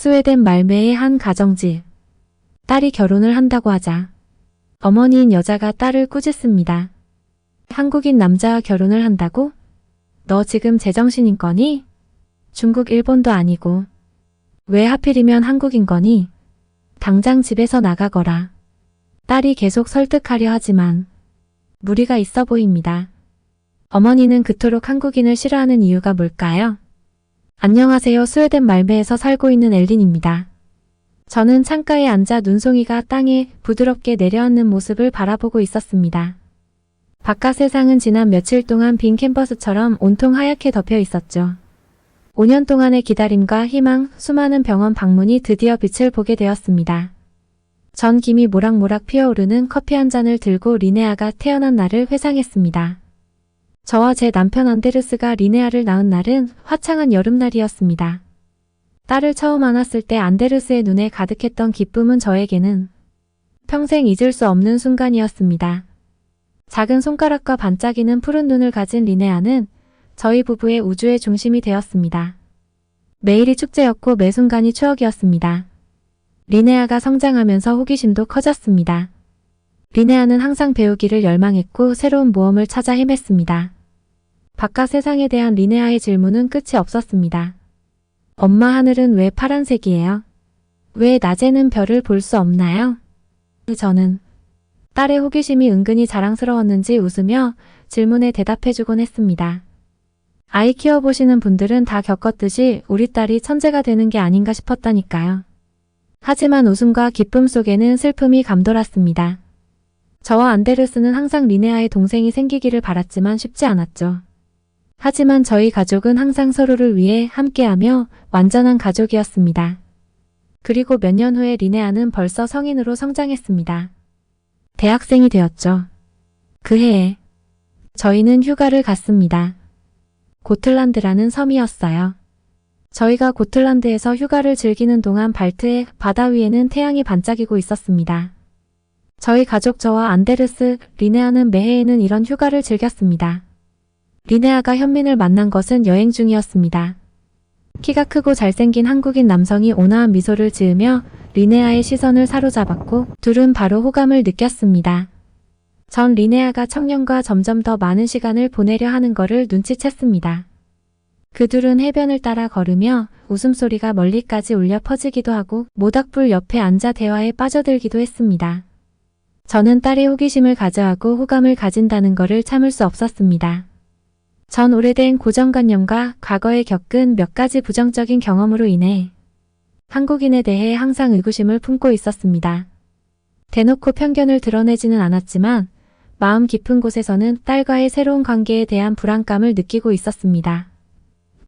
스웨덴 말메의 한 가정집. 딸이 결혼을 한다고 하자 어머니인 여자가 딸을 꾸짖습니다. 한국인 남자와 결혼을 한다고? 너 지금 제정신인 거니? 중국 일본도 아니고 왜 하필이면 한국인 거니? 당장 집에서 나가거라. 딸이 계속 설득하려 하지만 무리가 있어 보입니다. 어머니는 그토록 한국인을 싫어하는 이유가 뭘까요? 안녕하세요. 스웨덴 말메에서 살고 있는 엘린입니다. 저는 창가에 앉아 눈송이가 땅에 부드럽게 내려앉는 모습을 바라보고 있었습니다. 바깥 세상은 지난 며칠 동안 빈 캔버스처럼 온통 하얗게 덮여 있었죠. 5년 동안의 기다림과 희망, 수많은 병원 방문이 드디어 빛을 보게 되었습니다. 전 김이 모락모락 피어오르는 커피 한 잔을 들고 리네아가 태어난 날을 회상했습니다. 저와 제 남편 안데르스가 리네아를 낳은 날은 화창한 여름날이었습니다. 딸을 처음 안았을 때 안데르스의 눈에 가득했던 기쁨은 저에게는 평생 잊을 수 없는 순간이었습니다. 작은 손가락과 반짝이는 푸른 눈을 가진 리네아는 저희 부부의 우주의 중심이 되었습니다. 매일이 축제였고 매 순간이 추억이었습니다. 리네아가 성장하면서 호기심도 커졌습니다. 리네아는 항상 배우기를 열망했고 새로운 모험을 찾아 헤맸습니다. 바깥 세상에 대한 리네아의 질문은 끝이 없었습니다. 엄마, 하늘은 왜 파란색이에요? 왜 낮에는 별을 볼 수 없나요? 저는 딸의 호기심이 은근히 자랑스러웠는지 웃으며 질문에 대답해주곤 했습니다. 아이 키워보시는 분들은 다 겪었듯이 우리 딸이 천재가 되는 게 아닌가 싶었다니까요. 하지만 웃음과 기쁨 속에는 슬픔이 감돌았습니다. 저와 안데르스는 항상 리네아의 동생이 생기기를 바랐지만 쉽지 않았죠. 하지만 저희 가족은 항상 서로를 위해 함께하며 완전한 가족이었습니다. 그리고 몇 년 후에 리네아는 벌써 성인으로 성장했습니다. 대학생이 되었죠. 그 해에 저희는 휴가를 갔습니다. 고틀란드라는 섬이었어요. 저희가 고틀란드에서 휴가를 즐기는 동안 발트해 바다 위에는 태양이 반짝이고 있었습니다. 저희 가족, 저와 안데르스, 리네아는 매해에는 이런 휴가를 즐겼습니다. 리네아가 현민을 만난 것은 여행 중이었습니다. 키가 크고 잘생긴 한국인 남성이 온화한 미소를 지으며 리네아의 시선을 사로잡았고 둘은 바로 호감을 느꼈습니다. 전 리네아가 청년과 점점 더 많은 시간을 보내려 하는 것을 눈치챘습니다. 그 둘은 해변을 따라 걸으며 웃음소리가 멀리까지 울려 퍼지기도 하고 모닥불 옆에 앉아 대화에 빠져들기도 했습니다. 저는 딸의 호기심을 가져하고 호감을 가진다는 것을 참을 수 없었습니다. 전 오래된 고정관념과 과거에 겪은 몇 가지 부정적인 경험으로 인해 한국인에 대해 항상 의구심을 품고 있었습니다. 대놓고 편견을 드러내지는 않았지만 마음 깊은 곳에서는 딸과의 새로운 관계에 대한 불안감을 느끼고 있었습니다.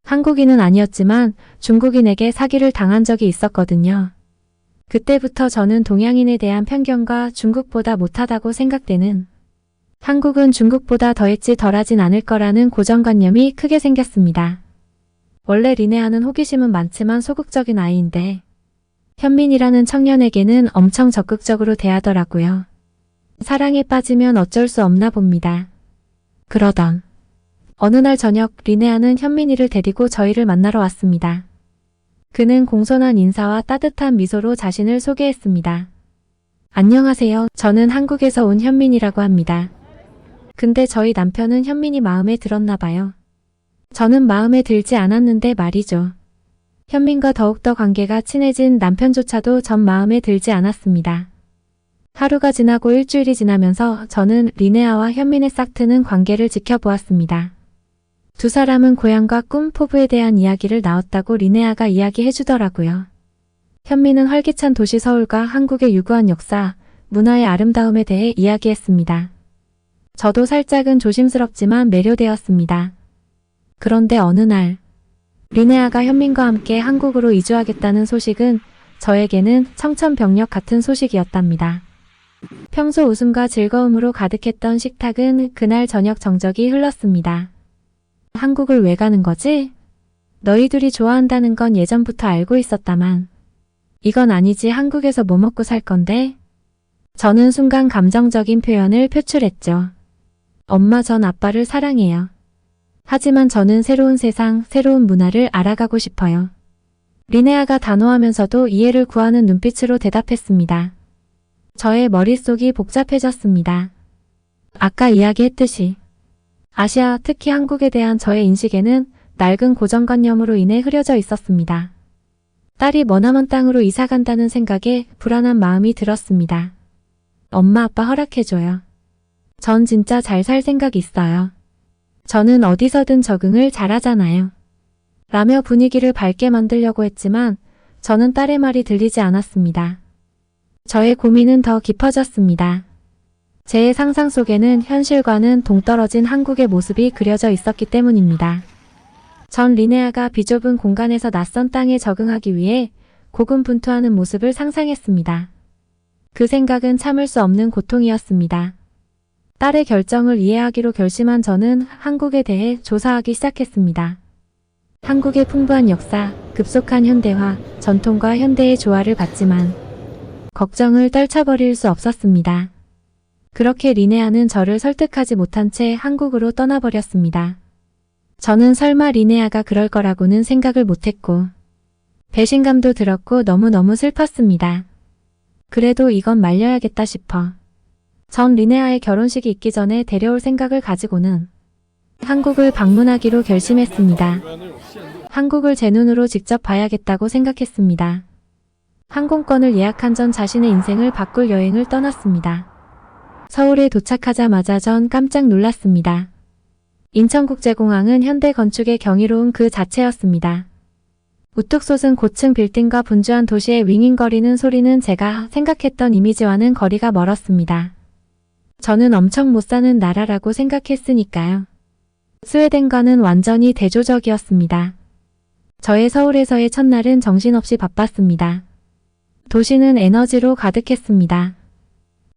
한국인은 아니었지만 중국인에게 사기를 당한 적이 있었거든요. 그때부터 저는 동양인에 대한 편견과 중국보다 못하다고 생각되는 한국은 중국보다 더했지 덜하진 않을 거라는 고정관념이 크게 생겼습니다. 원래 리네아는 호기심은 많지만 소극적인 아이인데 현민이라는 청년에게는 엄청 적극적으로 대하더라고요. 사랑에 빠지면 어쩔 수 없나 봅니다. 그러던 어느 날 저녁 리네아는 현민이를 데리고 저희를 만나러 왔습니다. 그는 공손한 인사와 따뜻한 미소로 자신을 소개했습니다. 안녕하세요. 저는 한국에서 온 현민이라고 합니다. 근데 저희 남편은 현민이 마음에 들었나 봐요. 저는 마음에 들지 않았는데 말이죠. 현민과 더욱더 관계가 친해진 남편조차도 전 마음에 들지 않았습니다. 하루가 지나고 일주일이 지나면서 저는 리네아와 현민의 싹트는 관계를 지켜보았습니다. 두 사람은 고향과 꿈, 포부에 대한 이야기를 나눴다고 리네아가 이야기해주더라고요. 현민은 활기찬 도시 서울과 한국의 유구한 역사, 문화의 아름다움에 대해 이야기했습니다. 저도 살짝은 조심스럽지만 매료되었습니다. 그런데 어느 날 리네아가 현민과 함께 한국으로 이주하겠다는 소식은 저에게는 청천벽력 같은 소식이었답니다. 평소 웃음과 즐거움으로 가득했던 식탁은 그날 저녁 정적이 흘렀습니다. 한국을 왜 가는 거지? 너희 둘이 좋아한다는 건 예전부터 알고 있었다만 이건 아니지. 한국에서 뭐 먹고 살 건데? 저는 순간 감정적인 표현을 표출했죠. 엄마, 전 아빠를 사랑해요. 하지만 저는 새로운 세상, 새로운 문화를 알아가고 싶어요. 리네아가 단호하면서도 이해를 구하는 눈빛으로 대답했습니다. 저의 머릿속이 복잡해졌습니다. 아까 이야기했듯이 아시아, 특히 한국에 대한 저의 인식에는 낡은 고정관념으로 인해 흐려져 있었습니다. 딸이 머나먼 땅으로 이사간다는 생각에 불안한 마음이 들었습니다. 엄마 아빠 허락해줘요. 전 진짜 잘 살 생각 있어요. 저는 어디서든 적응을 잘하잖아요. 라며 분위기를 밝게 만들려고 했지만 저는 딸의 말이 들리지 않았습니다. 저의 고민은 더 깊어졌습니다. 제 상상 속에는 현실과는 동떨어진 한국의 모습이 그려져 있었기 때문입니다. 전 리네아가 비좁은 공간에서 낯선 땅에 적응하기 위해 고군분투하는 모습을 상상했습니다. 그 생각은 참을 수 없는 고통이었습니다. 딸의 결정을 이해하기로 결심한 저는 한국에 대해 조사하기 시작했습니다. 한국의 풍부한 역사, 급속한 현대화, 전통과 현대의 조화를 봤지만 걱정을 떨쳐버릴 수 없었습니다. 그렇게 리네아는 저를 설득하지 못한 채 한국으로 떠나버렸습니다. 저는 설마 리네아가 그럴 거라고는 생각을 못했고 배신감도 들었고 너무너무 슬펐습니다. 그래도 이건 말려야겠다 싶어 전 리네아의 결혼식이 있기 전에 데려올 생각을 가지고는 한국을 방문하기로 결심했습니다. 한국을 제 눈으로 직접 봐야겠다고 생각했습니다. 항공권을 예약한 전 자신의 인생을 바꿀 여행을 떠났습니다. 서울에 도착하자마자 전 깜짝 놀랐습니다. 인천국제공항은 현대 건축의 경이로움 그 자체였습니다. 우뚝 솟은 고층 빌딩과 분주한 도시의 윙윙거리는 소리는 제가 생각했던 이미지와는 거리가 멀었습니다. 저는 엄청 못 사는 나라라고 생각했으니까요. 스웨덴과는 완전히 대조적이었습니다. 저의 서울에서의 첫날은 정신없이 바빴습니다. 도시는 에너지로 가득했습니다.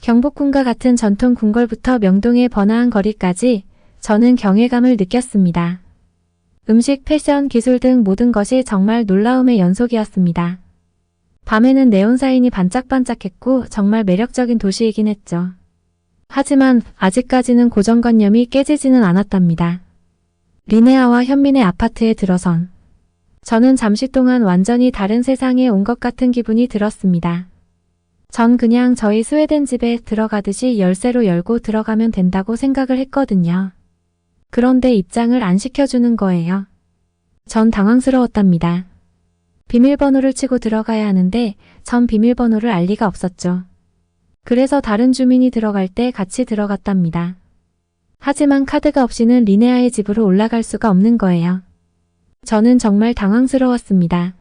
경복궁과 같은 전통 궁궐부터 명동의 번화한 거리까지 저는 경외감을 느꼈습니다. 음식, 패션, 기술 등 모든 것이 정말 놀라움의 연속이었습니다. 밤에는 네온사인이 반짝반짝했고 정말 매력적인 도시이긴 했죠. 하지만 아직까지는 고정관념이 깨지지는 않았답니다. 리네아와 현민의 아파트에 들어선 저는 잠시 동안 완전히 다른 세상에 온 것 같은 기분이 들었습니다. 전 그냥 저희 스웨덴 집에 들어가듯이 열쇠로 열고 들어가면 된다고 생각을 했거든요. 그런데 입장을 안 시켜주는 거예요. 전 당황스러웠답니다. 비밀번호를 치고 들어가야 하는데 전 비밀번호를 알 리가 없었죠. 그래서 다른 주민이 들어갈 때 같이 들어갔답니다. 하지만 카드가 없이는 리네아의 집으로 올라갈 수가 없는 거예요. 저는 정말 당황스러웠습니다.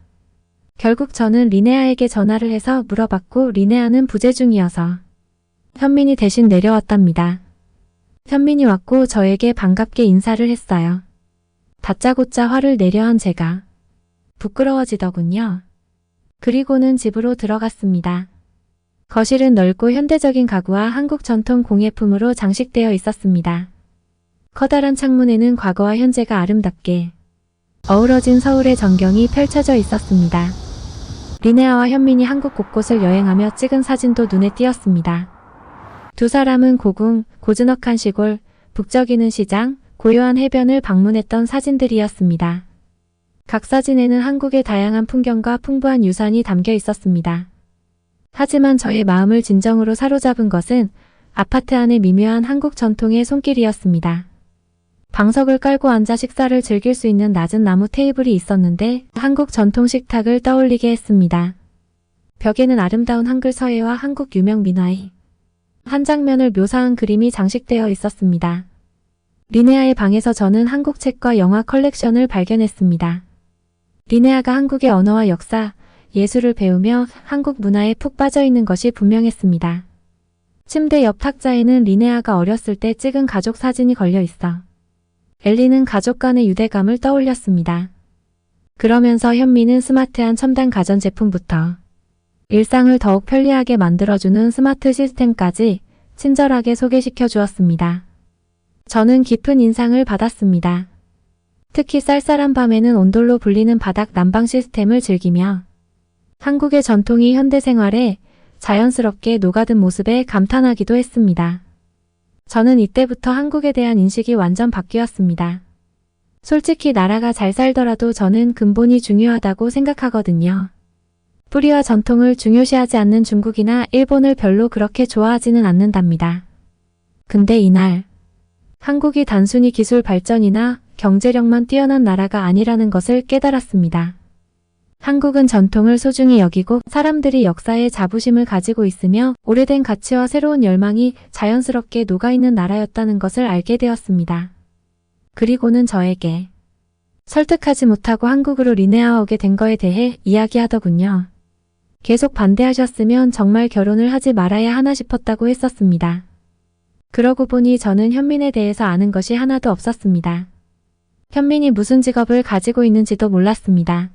결국 저는 리네아에게 전화를 해서 물어봤고 리네아는 부재 중이어서 현민이 대신 내려왔답니다. 현민이 왔고 저에게 반갑게 인사를 했어요. 다짜고짜 화를 내려한 제가 부끄러워지더군요. 그리고는 집으로 들어갔습니다. 거실은 넓고 현대적인 가구와 한국 전통 공예품으로 장식되어 있었습니다. 커다란 창문에는 과거와 현재가 아름답게 어우러진 서울의 전경이 펼쳐져 있었습니다. 리네아와 현민이 한국 곳곳을 여행하며 찍은 사진도 눈에 띄었습니다. 두 사람은 고궁, 고즈넉한 시골, 북적이는 시장, 고요한 해변을 방문했던 사진들이었습니다. 각 사진에는 한국의 다양한 풍경과 풍부한 유산이 담겨 있었습니다. 하지만 저의 마음을 진정으로 사로잡은 것은 아파트 안의 미묘한 한국 전통의 손길이었습니다. 방석을 깔고 앉아 식사를 즐길 수 있는 낮은 나무 테이블이 있었는데 한국 전통 식탁을 떠올리게 했습니다. 벽에는 아름다운 한글 서예와 한국 유명 민화의 한 장면을 묘사한 그림이 장식되어 있었습니다. 리네아의 방에서 저는 한국 책과 영화 컬렉션을 발견했습니다. 리네아가 한국의 언어와 역사, 예술을 배우며 한국 문화에 푹 빠져있는 것이 분명했습니다. 침대 옆 탁자에는 리네아가 어렸을 때 찍은 가족 사진이 걸려 있어 엘리는 가족 간의 유대감을 떠올렸습니다. 그러면서 현미는 스마트한 첨단 가전제품부터 일상을 더욱 편리하게 만들어주는 스마트 시스템까지 친절하게 소개시켜 주었습니다. 저는 깊은 인상을 받았습니다. 특히 쌀쌀한 밤에는 온돌로 불리는 바닥 난방 시스템을 즐기며 한국의 전통이 현대 생활에 자연스럽게 녹아든 모습에 감탄하기도 했습니다. 저는 이때부터 한국에 대한 인식이 완전 바뀌었습니다. 솔직히 나라가 잘 살더라도 저는 근본이 중요하다고 생각하거든요. 뿌리와 전통을 중요시하지 않는 중국이나 일본을 별로 그렇게 좋아하지는 않는답니다. 근데 이날 한국이 단순히 기술 발전이나 경제력만 뛰어난 나라가 아니라는 것을 깨달았습니다. 한국은 전통을 소중히 여기고 사람들이 역사에 자부심을 가지고 있으며 오래된 가치와 새로운 열망이 자연스럽게 녹아있는 나라였다는 것을 알게 되었습니다. 그리고는 저에게 설득하지 못하고 한국으로 리네아 오게 된 거에 대해 이야기하더군요. 계속 반대하셨으면 정말 결혼을 하지 말아야 하나 싶었다고 했었습니다. 그러고 보니 저는 현민에 대해서 아는 것이 하나도 없었습니다. 현민이 무슨 직업을 가지고 있는지도 몰랐습니다.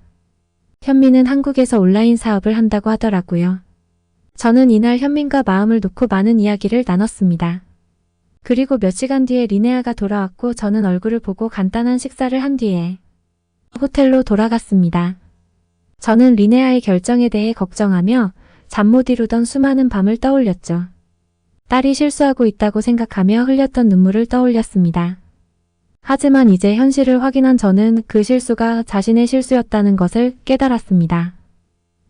현민은 한국에서 온라인 사업을 한다고 하더라고요. 저는 이날 현민과 마음을 놓고 많은 이야기를 나눴습니다. 그리고 몇 시간 뒤에 리네아가 돌아왔고 저는 얼굴을 보고 간단한 식사를 한 뒤에 호텔로 돌아갔습니다. 저는 리네아의 결정에 대해 걱정하며 잠 못 이루던 수많은 밤을 떠올렸죠. 딸이 실수하고 있다고 생각하며 흘렸던 눈물을 떠올렸습니다. 하지만 이제 현실을 확인한 저는 그 실수가 자신의 실수였다는 것을 깨달았습니다.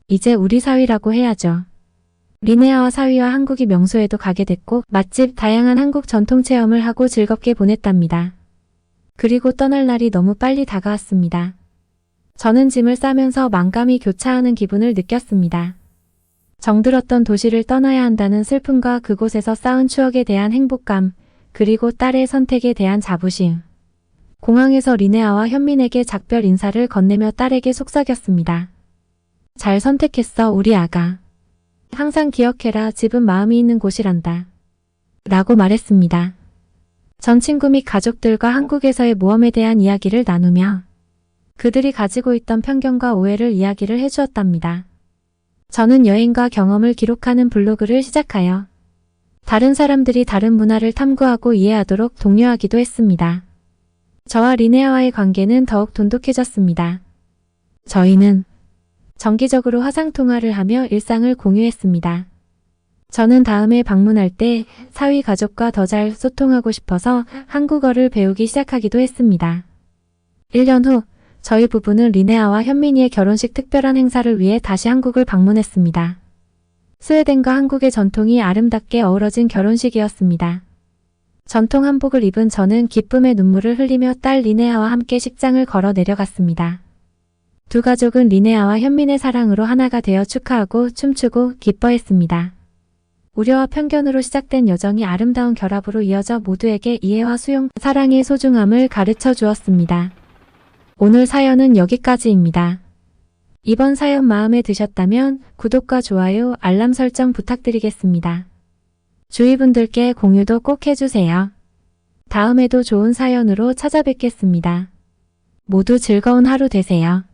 이제 우리 사위라고 해야죠. 리네아와 사위와 한국이 명소에도 가게 됐고 맛집 다양한 한국 전통 체험을 하고 즐겁게 보냈답니다. 그리고 떠날 날이 너무 빨리 다가왔습니다. 저는 짐을 싸면서 만감이 교차하는 기분을 느꼈습니다. 정들었던 도시를 떠나야 한다는 슬픔과 그곳에서 쌓은 추억에 대한 행복감, 그리고 딸의 선택에 대한 자부심. 공항에서 리네아와 현민에게 작별 인사를 건네며 딸에게 속삭였습니다. 잘 선택했어, 우리 아가. 항상 기억해라, 집은 마음이 있는 곳이란다. 라고 말했습니다. 전 친구 및 가족들과 한국에서의 모험에 대한 이야기를 나누며 그들이 가지고 있던 편견과 오해를 이야기를 해주었답니다. 저는 여행과 경험을 기록하는 블로그를 시작하여 다른 사람들이 다른 문화를 탐구하고 이해하도록 독려하기도 했습니다. 저와 리네아와의 관계는 더욱 돈독해졌습니다. 저희는 정기적으로 화상통화를 하며 일상을 공유했습니다. 저는 다음에 방문할 때 사위 가족과 더 잘 소통하고 싶어서 한국어를 배우기 시작하기도 했습니다. 1년 후 저희 부부는 리네아와 현민이의 결혼식 특별한 행사를 위해 다시 한국을 방문했습니다. 스웨덴과 한국의 전통이 아름답게 어우러진 결혼식이었습니다. 전통 한복을 입은 저는 기쁨의 눈물을 흘리며 딸 리네아와 함께 식장을 걸어 내려갔습니다. 두 가족은 리네아와 현민의 사랑으로 하나가 되어 축하하고 춤추고 기뻐했습니다. 우려와 편견으로 시작된 여정이 아름다운 결합으로 이어져 모두에게 이해와 수용, 사랑의 소중함을 가르쳐 주었습니다. 오늘 사연은 여기까지입니다. 이번 사연 마음에 드셨다면 구독과 좋아요, 알람 설정 부탁드리겠습니다. 주위 분들께 공유도 꼭 해주세요. 다음에도 좋은 사연으로 찾아뵙겠습니다. 모두 즐거운 하루 되세요.